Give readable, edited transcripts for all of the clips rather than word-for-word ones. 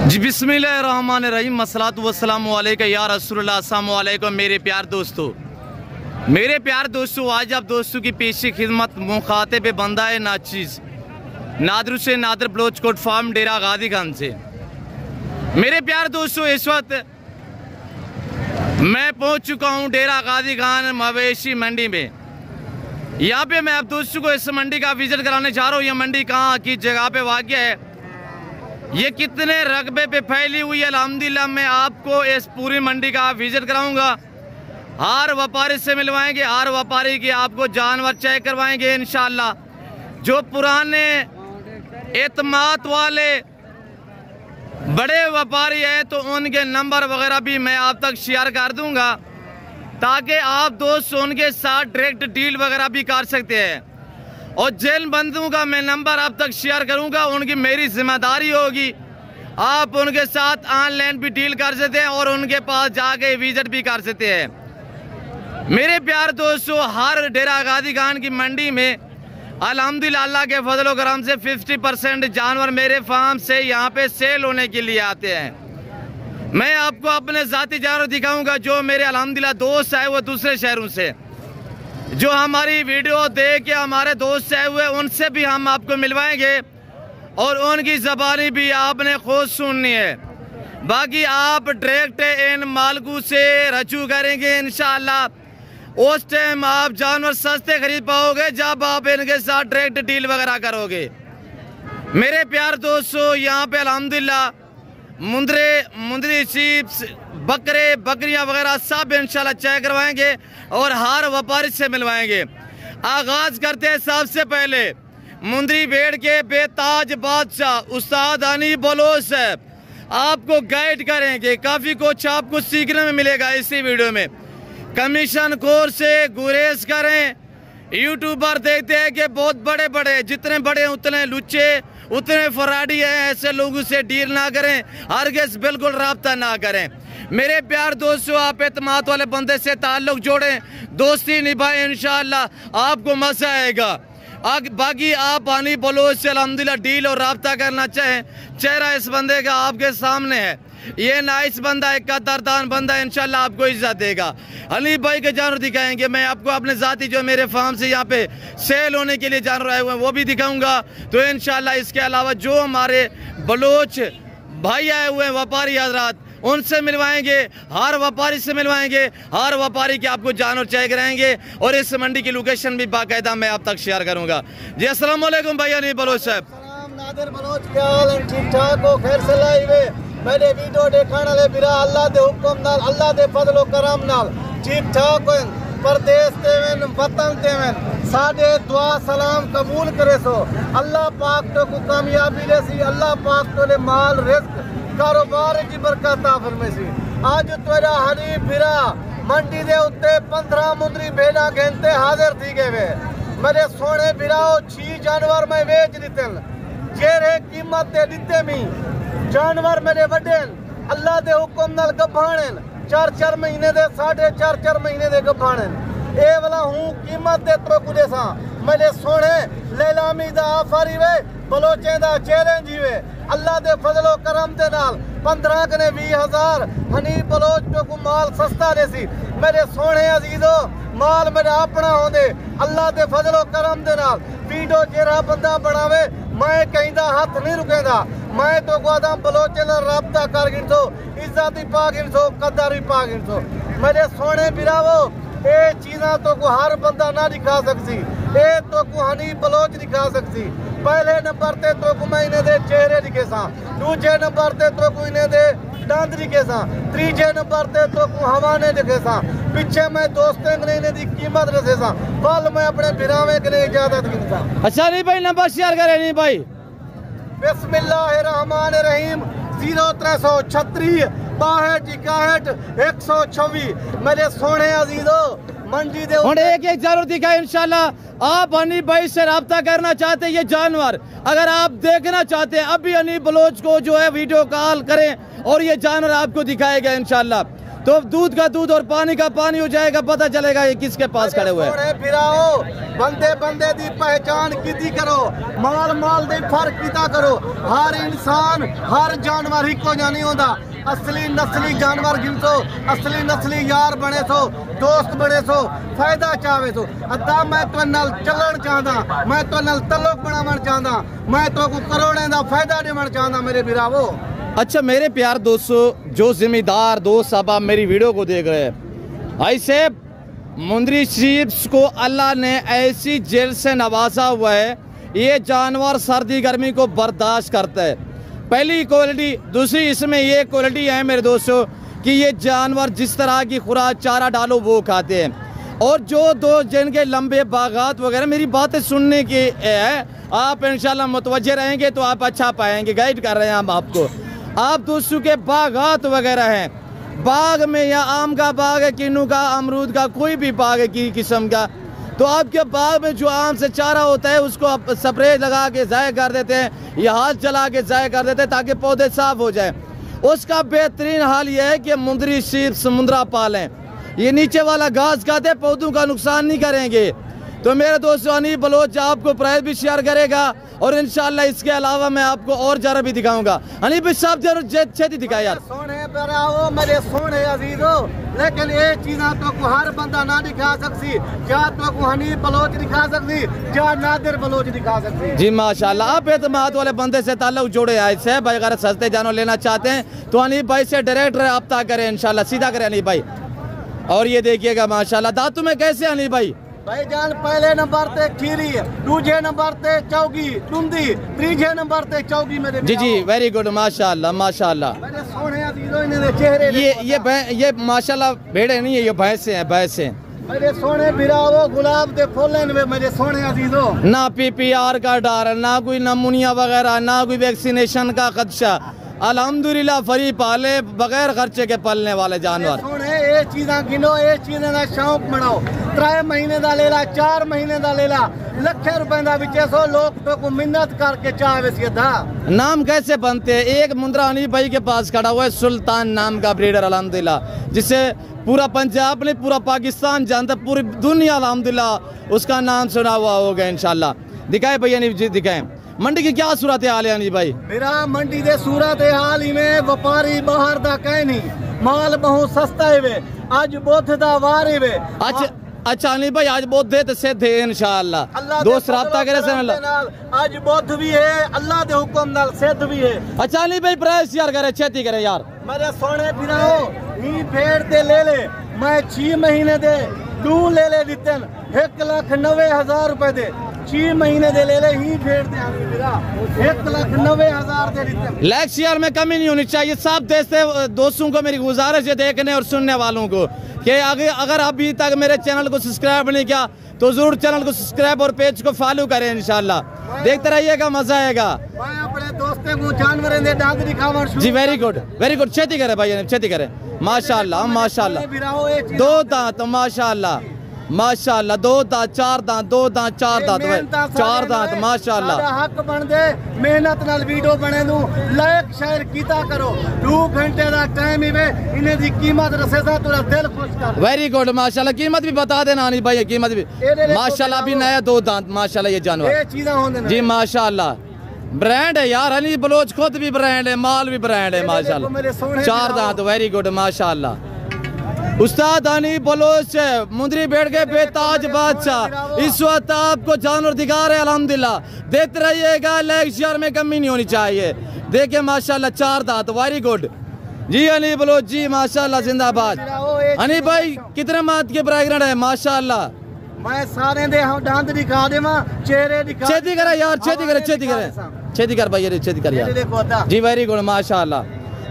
जी बिस्मिल्लाहिर्रहमानिर्रहीम अस्सलातु वस्सलामु अलैका या रसूलुल्लाह। अस्सलामु अलैकुम मेरे प्यार दोस्तों, आज आप दोस्तों की पेशी खिदमत मुखातिब बंदा है नाचीज़ नादर से नादर बलोच कोट फार्म डेरा गादी खान से। मेरे प्यार दोस्तों, इस वक्त मैं पहुंच चुका हूं डेरा गादी खान मवेशी मंडी में। यहाँ पे मैं आप दोस्तों को इस मंडी का विजिट कराने जा रहा हूँ। यह मंडी कहाँ की जगह पे वाक़या है, ये कितने रकबे पे फैली हुई है, अल्हम्दुलिल्लाह मैं आपको इस पूरी मंडी का विजिट कराऊंगा। हर व्यापारी से मिलवाएंगे, हर व्यापारी के आपको जानवर चेक करवाएंगे इंशाल्लाह। जो पुराने एतमाद वाले बड़े व्यापारी हैं तो उनके नंबर वगैरह भी मैं आप तक शेयर कर दूंगा, ताकि आप दोस्त उनके साथ डायरेक्ट डील वगैरह भी कर सकते हैं। और जिन बंदों का मैं नंबर आप तक शेयर करूंगा उनकी मेरी जिम्मेदारी होगी, आप उनके साथ ऑनलाइन भी डील कर सकते हैं और उनके पास जाके विजिट भी कर सकते हैं। मेरे प्यार दोस्तों, हर डेरा गादी खान की मंडी में अल्हम्दुलिल्लाह अल्लाह के फजल व करम से 50% जानवर मेरे फार्म से यहाँ पे सेल होने के लिए आते हैं। मैं आपको अपने ज़ाती जानवर दिखाऊंगा जो मेरे अल्हम्दुलिल्लाह दोस्त आए हुए दूसरे शहरों से, जो हमारी वीडियो देख के हमारे दोस्त आए हुए उनसे भी हम आपको मिलवाएंगे और उनकी ज़बानी भी आपने खुद सुननी है। बाकी आप डायरेक्ट इन मालकू से रजू करेंगे इंशाअल्लाह, उस टाइम आप जानवर सस्ते खरीद पाओगे जब आप इनके साथ डायरेक्ट डील वगैरह करोगे। मेरे प्यार दोस्तों, यहाँ पे अल्हम्दुलिल्लाह मुंदरी सीप्स बकरे बकरियां वगैरह सब इंशाल्लाह चेक करवाएंगे और हर व्यापारी से मिलवाएंगे। आगाज करते हैं सबसे पहले मुंदरी भेड़ के बेताज बादशाह उस्ताद हनी बलोच साहब आपको गाइड करेंगे। काफ़ी कुछ आपको सीखने में मिलेगा इसी वीडियो में। कमीशन खोर से गुरेज करें। यूट्यूबर देखते हैं कि बहुत बड़े बड़े, जितने बड़े उतने लुच्चे उतने फराडी हैं, ऐसे लोगों से डील ना करें, हरगिज़ बिल्कुल राब्ता ना करें। मेरे प्यार दोस्तों, आप एतमाद वाले बंदे से ताल्लुक़ जोड़ें, दोस्ती निभाएं, इंशाअल्लाह आपको मज़ा आएगा। बाकी आप हनी बलोच से अल्हम्दुलिल्लाह डील और राब्ता करना चाहें, चेहरा इस बंदे का आपके सामने है। ये नाइस बंदा है, कदरदान बंदा है, इंशाल्लाह आपको इज्जत देगा। हनी भाई के जानवर दिखाएंगे, मैं आपको अपने ज़ाती जो मेरे फार्म से यहाँ पे सेल होने के लिए जानवर आए हुए हैं वो भी दिखाऊंगा। तो इंशाल्लाह इसके अलावा जो हमारे बलोच भाई आए हुए हैं व्यापारी हजरात उनसे मिलवाएंगे, हर व्यापारी से मिलवाएंगे, हर व्यापारी के आपको जानवर चेक कराएंगे और इस मंडी की लोकेशन भी बाकायदा मैं आप तक शेयर करूंगा। जी अस्सलाम वालेकुम भाई हनी बलोच साहब। नादिर बलोच क्या हाल है? ठीक ठाक हो? खैर से लाइवे मेरे वीडियो देखने वाले बिरा अल्लाह दे हुक्म नाल, अल्लाह दे फजल व करम नाल ठीक ठाक होन, परदेश देवन वतन देवन साडे दुआ सलाम कबूल करे सो। अल्लाह पाक तो को कामयाबी दे सी, अल्लाह पाक तो ले माल रिज़्क कारोबार की बरकत अता फरमाए सी। आज तेरा हनी बिरा मंडी दे उत्ते 15 मुंदरी भेड़ा घेंते हाजिर थी गए। मेरे सोने बिराओ 6 जानवर मैं बेच दिते, जेरे कीमत दे दिते मी जानवर मेरे वड्डे अल्लाह दे हुक्म नाल गभाणे 4-4 महीने दे 4.5 महीने दे गभाणे। ए वाला हूँ कीमत दे तो कुदे सा मेरे सोने लेलामी दा आफरी वे बलोचे दा चैलेंज ही वे। अल्लाह दे फजलो करम दे नाल 15 कने 20,000 हनी बलोच तो को माल सस्ता दे सी। मेरे सोने अजीजो माल मेरा अपना होंदे अल्लाह दे फजलो करम दे नाल वीडियो जेरा बंदा बनावे मैं कहीं हाथ नहीं रुकेगा। मैं तो आदम बलोचे राबता कर गिनसो, इज्जत पा गिनसो, कदर भी पा गिनसो। मेरे सोने बिरावो ये चीज़ा तो को हर बंदा ना दिखा सकती, ये तो को हनी बलोच दिखा सकती। पहले नंबर ते तो को मैं इन्हें दे चेहरे दिखे सा, दूजे नंबर ते तो को इन्हें दे दांत दिखे सा, तीजे नंबर ते तो को हवाने दिखे सा, पीछे मैं दोस्तें ने इन्हें दी कीमत रसे सा, कल मैं अपने बिरावे के लिए इजाजत गिनसा। अच्छा नहीं भाई, नंबर शेयर करें नहीं भाई। बिस्मिल्लाहिर्रहमानिर्रहीम 0336 62 126। मेरे सोने अजीजो मंडी दे एक जानवर दिखाए इंशाल्लाह। आप हनी भाई से रब्ता करना चाहते हैं, ये जानवर अगर आप देखना चाहते हैं अभी हनी बलोच को जो है वीडियो कॉल करें और ये जानवर आपको दिखाएगा इंशाल्लाह। तो दूध का दूध और पानी का पानी हो जाएगा, पता चलेगा ये किसके पास खड़े हुए हैं। फिराओ बंदे बंदे दी पहचान की करो, माल माल दे फर्क किता करो। हर इंसान हर जानवर ही को नहीं होता। असली नस्ली जानवर गिनसो, असली नस्ली यार बने सो, दोस्त बने सो, फायदा चाहे सो। अदा मैं तो नल चलन चाहता, मैं तो नल तल्लुक बनावन चाहता, मैं तो को करोड़ों का फायदा देवन चाहता मेरे बिरावो। अच्छा मेरे प्यार दोस्तों, जो जिम्मेदार दोस्त साहब आप मेरी वीडियो को देख रहे हैं, ऐसे मुंदरी शीप्स को अल्लाह ने ऐसी जेल से नवाजा हुआ है, ये जानवर सर्दी गर्मी को बर्दाश्त करता है। पहली क्वालिटी। दूसरी इसमें ये क्वालिटी है मेरे दोस्तों कि ये जानवर जिस तरह की खुराक चारा डालो वो खाते हैं। और जो दो जिनके लंबे बागात वगैरह, मेरी बातें सुनने की है, आप इंशाल्लाह मुतवज्जे रहेंगे तो आप अच्छा पाएंगे। गाइड कर रहे हैं हम आपको। आप दोस्तों के बागात वगैरह हैं, बाग में या आम का बाग है, किन्नू का, अमरूद का, कोई भी बाग है की किस्म का, तो आपके बाग में जो आम से चारा होता है उसको आप स्प्रे लगा के ज़ाय कर देते हैं या हाथ चला के ज़ाय कर देते हैं ताकि पौधे साफ हो जाए। उसका बेहतरीन हाल यह है कि मुंदरी शीप समुद्रा पालें। ये नीचे वाला घास खाते पौधों का नुकसान नहीं करेंगे। तो मेरे दोस्तों, हनीफ बलोच आपको प्राइस भी शेयर करेगा और इंशाल्लाह इसके अलावा मैं आपको और जरा भी दिखाऊंगा। हनीफ साहब जरूर छेती दिखाए यार। सोने पर मेरे सोने अजीजो, लेकिन ये चीज़ा तो को हर बंदा ना दिखा सकती, क्या तो को हनीफ बलोच दिखा सकती, क्या नादिर बलोच दिखा सकती। जी माशाल्लाह, आप एतमाद वाले बंदे से ताल्लुक जोड़े आए से भाई। अगर सस्ते जानवर लेना चाहते हैं तो हनीफ भाई से डायरेक्ट रब्ता करें, इंशाल्लाह सीधा करें हनीफ भाई। और ये देखिएगा माशाल्लाह दांतों में कैसे हनीफ भाई। भाईजान पहले नंबर ते खीरी, दूसरे नंबर ते चौकी टुंडी, तीसरे नंबर ते चौकी मेरे। जी जी वेरी गुड माशाल्लाह माशाल्लाह। मेरे सोने अजीजों इन्हें चेहरे ये माशाल्लाह भेड़े नहीं है, ये भैंसे हैं, भैंसे। मेरे सोने बिरावो गुलाब दे फूलन में मेरे सोने अजीजों। ना PPR का डर, ना कोई नमूनिया वगैरह, ना कोई वैक्सीनेशन का खदशा। अल्हम्दुलिल्लाह फरी पाले बगैर खर्चे के पलने वाले जानवर। सोने ये चीज़ा गिनो, ये चीज़ें का शौक बनाओ। 3 महीने का ले ला, 4 महीने का ले ला, लखे रुपए का बिचे सो लोग तो को मिन्नत करके चाहे सीधा। नाम कैसे बनते हैं? एक मुंद्रा हनीफ भाई के पास खड़ा हुआ है सुल्तान नाम का ब्रीडर अल्हम्दुलिल्लाह, जिसे पूरा पंजाब ने, पूरा पाकिस्तान जानता, पूरी दुनिया अल्हम्दुलिल्लाह उसका नाम सुना हुआ होगा इंशाल्लाह। दिखाए भैया हनीफ जी, दिखाए मंडी की क्या सूरत हाल है हनीफ भाई? मेरा मंडी दे सूरत हाल ही में व्यापारी बाहर दा कहनी माल बहुत सस्ता है वे, आज बुध दा वार है वे। अच्छा हनीफ भाई, आज बुध है तो सिद्ध है इंशाल्लाह। दोस्त राब्ता करे से आज बुध भी है, अल्लाह दे हुक्म नाल सिद्ध भी है। अच्छा हनीफ भाई प्राइस यार करे, छेती करे यार। मेरे सोने बिराओ ही भेड़ दे ले ले, मैं 6 महीने दे दू ले ले दिते 1,90,000 रुपए दे। 6 महीने दे ले ले ही भेड़ दे 1,90,000 दे दिते। लाइक शेयर में कमी नहीं होनी चाहिए। सब दोस्तों को मेरी गुजारिश है, देखने और सुनने वालों को, कि अगर अभी तक मेरे चैनल को सब्सक्राइब नहीं किया तो जरूर चैनल को सब्सक्राइब और पेज को फॉलो करें इंशाल्लाह। देखते रहिएगा, मजा आएगा। मैं अपने दोस्तों को जानवर दे दांत दिखावा। जी वेरी गुड छेती करे भाई, छेती करे माशाल्लाह माशाल्लाह। 2 दांत माशाल्लाह माशाल्लाह, 2 दांत 4 दांत, 2 दांत 4 दांत, 4 दांत माशाल्लाह। हक बन दे मेहनत नाल वीडियो बने दू, लाइक शेयर कीता करो। 2 घंटे का टाइम ही वे, इन्हें दी कीमत रसेदा तोरा दिल खुश कर। वेरी गुड माशाल्लाह। कीमत भी बता देना हनीफ भाई, कीमत भी माशाल्लाह। अभी नया 2 दांत माशाल्लाह ये जानवर जी माशाल्लाह। ब्रांड है यार, हनीफ बलोच खुद भी ब्रांड है, माल भी ब्रांड है माशाल्लाह। 4 दांत वेरी गुड माशाल्लाह। उस्ताद हनीफ बलोच मुंदरी बैठ गए बेताज बादशाह, इस वक्त आपको जानवर दिखा रहे अल्हम्दुलिल्लाह। देखते रहिएगा, लाइक शेयर में कमी नहीं होनी चाहिए। देखिए माशाल्लाह 4 दांत वेरी गुड जी हनीफ बलोच जी माशाल्लाह जिंदाबाद। हनीफ भाई कितने मात के प्रेग्नेंट है माशाल्लाह? मैं सारे दे दांत दिखा देवा, चेहरे दिखा। छेती करे यार, छेती करे छेती कर भाई, छेती कर यार जी वेरी गुड माशाल्लाह।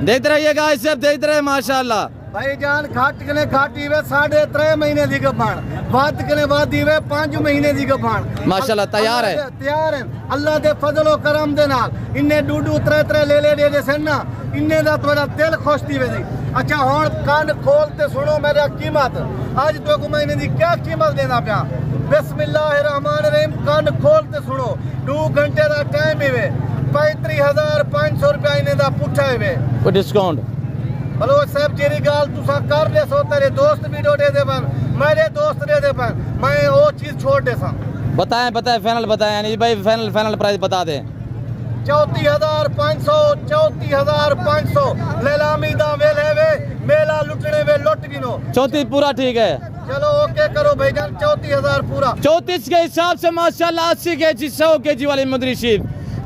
देखते रहिएगा, इसे देखते रहे माशाल्लाह। भाईजान घट कने घाटी वे 3.5 महीने दी गफान, वाद कने वादी वे 5 महीने दी गफान माशाल्लाह। तैयार है अल्लाह दे फजल और करम दे नाल। इन्ने 2 3 ले ले दे सन ना, इन्ने दा तोरा दिल खुश थी वे। अच्छा हुन कान खोल ते सुनो मेरा कीमत। आज तो को महीने दी क्या कीमत देना पिया। बिस्मिल्लाहिर्रहमानिर्रहीम, कान खोल ते सुनो। 2 घंटे दा टाइम ही वे, 35,500 रुपया इन्ने दा पुछा है वे। कोई डिस्काउंट बलोच साहब जेरी गाल तुसा कर दे सो तेरे दोस्त वीडियो दे दे बन मेरे दोस्त दे दे बन मैं वो चीज छोड़ दे सा। बताएं फाइनल बताएं अनिल भाई, फाइनल प्राइस बता दें। 34,500 34,500 नीलामी दा वेले वे मेला लुटने वे लुट गिनो 34 पूरा ठीक है। चलो ओके करो भाईजान 34,000 पूरा। 34 के हिसाब से माशाल्लाह 80 केजी 100 केजी वाली मदरी शीप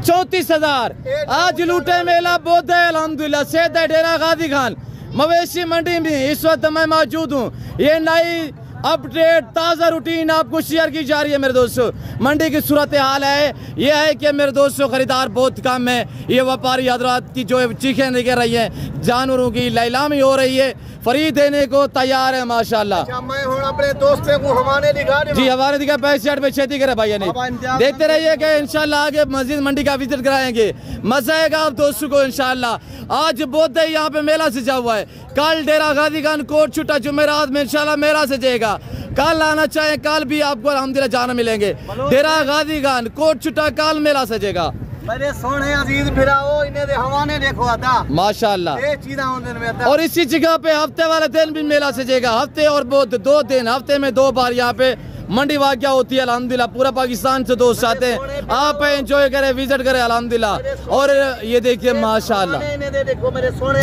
34,000 आज लूटे मेला बोध है अल्हम्दुलिल्लाह। सेहत है डेरा गाजी खान मवेशी मंडी में इस वक्त मैं मौजूद हूँ। ये नई अपडेट ताज़ा रूटीन आपको शेयर की जा रही है मेरे दोस्तों। मंडी की सूरत हाल है ये है कि मेरे दोस्तों खरीदार बहुत कम है। ये व्यापारी हजरात की जो चीखें निकल रही हैं, जानवरों की नीलामी हो रही है, फरीद देने को तैयार है माशाल्लाह। अच्छा मैं हूं अपने दोस्तों को हमारे दिखा जी हमारे दिखा 65 पे खेती करे भाई नहीं देखते रहिए कि इंशाल्लाह आगे मस्जिद मंडी का विजिट कराएंगे। मजा आएगा आप दोस्तों को इंशाल्लाह। आज बोध है यहाँ पे मेला सजा हुआ है। कल डेरा गाजी खान कोट छुट्टा जुमेरात में इंशाल्लाह मेला सजेगा। कल आना चाहे कल भी आपको अल्हम्दुलिल्लाह जाना मिलेंगे। डेरा गाजी खान कोट छुट्टा कल मेला सजेगा। मेरे सोने अजीज फिराओ इन्हें दे हवाने देखो आता माशाल्लाह। ये चीज़ में और इसी जगह पे हफ्ते वाले दिन भी मेला सजेगा। हफ्ते और बहुत 2 दिन हफ्ते में 2 बार यहाँ पे मंडी वाक़या होती है अल्हम्दुलिल्लाह। पूरा पाकिस्तान से दोस्त आते हैं, आप एंजॉय करें विजिट करें अल्हम्दुलिल्लाह। और ये देखिए माशाल्लाह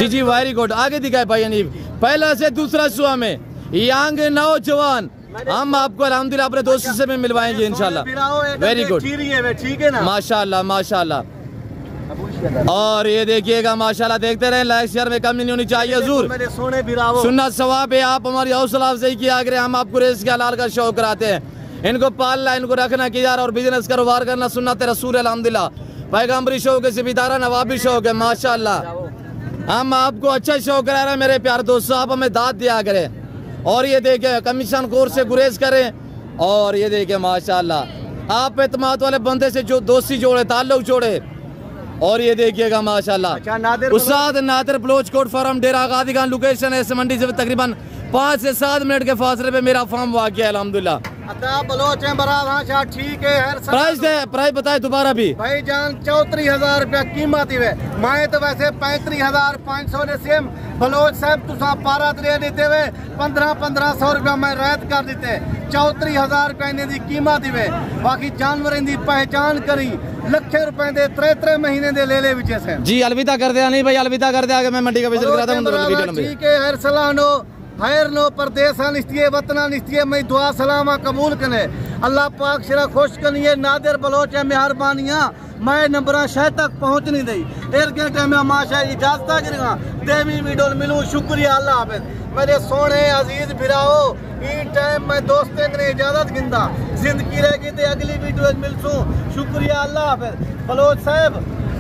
जी वेरी गुड। आगे दिखाए भाई अनीफ पहला से दूसरा सुआ में यंग नौजवान हम आपको अल्हम्दुलिल्लाह अपने दोस्तों से भी मिलवाएंगे इंशाल्लाह। वेरी गुड ठीक है ना माशाल्लाह माशाल्लाह। और ये देखिएगा माशाल्लाह देखते रहे लाइक शेयर में कमी नहीं होनी चाहिए हजूर। मेरे सोने बिरावो सुनना सवाब है। आप हमारी हौसला अफजाई किया करें। हम आपको रेस के हलाल का शौक कराते हैं। इनको पालना इनको रखना किया और बिजनेस कारोबार करना सुन्नत रसूल अल्हम्दुलिल्लाह। पैगम्बरी शौक है सिबिदारा नवाबी शौक है माशाल्लाह। हम आपको अच्छा शौक करा रहे हैं मेरे प्यारे दोस्तों। आप हमें दाद दिया करें। और ये देखे कमीशन कोर्स से गुरेज करें। और ये देखे माशाल्लाह आप एतमाद वाले बंदे से जो दोस्ती जोड़े ताल्लुक जोड़े। और ये देखिएगा माशाल्लाह उस्ताद नादिर बलोच कोट फार्म डेरा गाजी खान लोकेशन है इस मंडी से तकरीबन 5 से 7 मिनट के फासले पे मेरा फार्म वाक़या है अल्हम्दुलिल्लाह। ठीक है प्राइस बताए दोबारा भी भाई जान 34,000 रुपया कीमत ही है। मैं तो वैसे 35,500 ने सेम बलोच साहब तुसा पारा दे देते हुए 1500 रुपया मैं रैत कर देते 34,000 रुपया इन्हें दी कीमत ही है। बाकी जानवर की पहचान करी लखे रुपए दे 3 महीने दे ले विजय से जी अलविदा कर दिया नहीं भाई अलविदा कर दिया। मैं मंडी का विजिट कराता हूं। ठीक है हर सलानो खैर नो परदेसा निस्तिये वतना निस्तिये मैं दुआ सलामा कबूल कने अल्लाह पाक सिरा खुश कनिए नादिर बलोच है मेहरबानियां मैं नंबर शह तक पहुंच नहीं दी एर घंटे में माशा इजाजत करेगा देवी वीडियो मिलूं शुक्रिया अल्लाह हाफिज। मेरे सोने अजीज फिराओ ई टाइम मैं दोस्तें ने इजाजत गिंदा जिंदगी रहेगी तो अगली वीडियो मिलसूं शुक्रिया अल्लाह हाफिज। बलोच साहब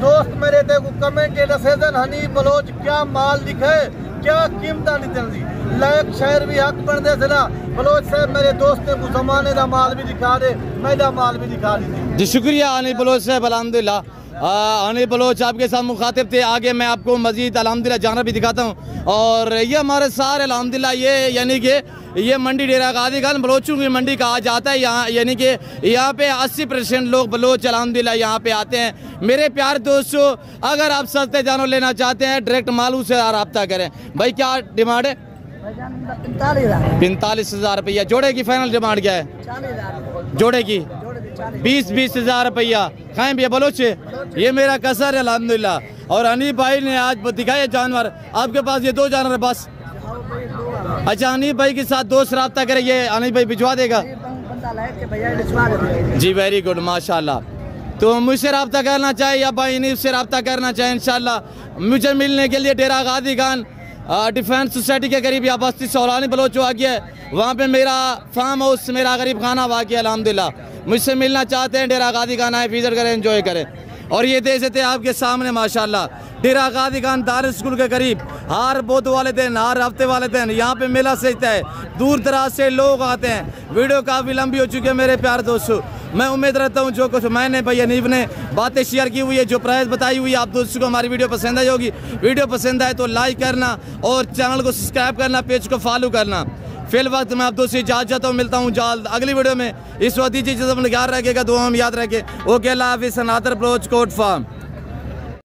दोस्त मेरे ते कमेंट दसेजन हनी बलोच क्या माल दिखे क्या कीमत नहीं चलती लायक शहर भी हक बनते थे ना। बलोच साहब मेरे दोस्त को जमाने का माल भी दिखा दे मेरा माल भी दिखा दी जी शुक्रिया अनिल बलोच साहब अल्हम्दुलिल्लाह। अनिल बलोच आपके साथ मुखातिब थे। आगे मैं आपको मजीद अल्हम्दुलिल्लाह जानवर भी दिखाता हूँ। और ये हमारे सारे अल्हम्दुलिल्लाह ये यानी कि ये मंडी डेरा गाजी खान बलोचों की मंडी कहा जाता है। यहाँ यानी कि यहाँ पे 80% लोग बलोच अल्हम्दुलिल्लाह यहाँ पे आते हैं। मेरे प्यारे दोस्तों अगर आप सस्ते जानवर लेना चाहते हैं डायरेक्ट मालू से रब्ता करें। भाई क्या डिमांड है? 45,000 रुपया। जोड़े की फाइनल डिमांड क्या है? जोड़े की 20,000 रुपया खाएं भैया बलोच ये मेरा कसर है अल्हम्दुलिल्लाह। और अनीफ भाई ने आज दिखाए जानवर आपके पास ये 2 जानवर है बस। अच्छा अनीफ भाई के साथ दोस्त रब्ता करें ये अनीफ भाई भिजवा देगा जी वेरी गुड माशाल्लाह। तो मुझसे रब्ता करना चाहे या भाई अनीफ से रब्ता करना चाहे इंशाल्लाह मुझे मिलने के लिए डेरा गाजी खान डिफेंस सोसाइटी के करीब या बस्ती सौरानी बलोच वाक़या है वहाँ पे मेरा फार्म हाउस मेरा गरीब खाना वाक़या अल्हम्दुलिल्लाह। मुझसे मिलना चाहते हैं डेरा गाजी खान आए विजिट करें एंजॉय करें। और ये देख सकते हैं आपके सामने माशाल्लाह डेरा गाजी खान दार स्कूल के करीब हर बुध वाले दिन हर हफ्ते वाले दिन यहाँ पे मेला सजता है। दूर दराज से लोग आते हैं। वीडियो काफ़ी लंबी हो चुकी है मेरे प्यारे दोस्तों। मैं उम्मीद रहता हूँ जो कुछ मैंने भाई अनीफ ने बातें शेयर की हुई है जो प्राइस बताई हुई है आप दोस्तों को हमारी वीडियो पसंद आई होगी। वीडियो पसंद आए तो लाइक करना और चैनल को सब्सक्राइब करना पेज को फॉलो करना। फिल वक्त मैं आप दोस्तों इजाजत चाहता हूँ मिलता हूँ जल्द अगली वीडियो में। इस वक्त दीजिए ख्याल रखेगा दुआ में याद रखे। ओके अल्लाह हाफिज़ नादिर बलोच कोट फार्म।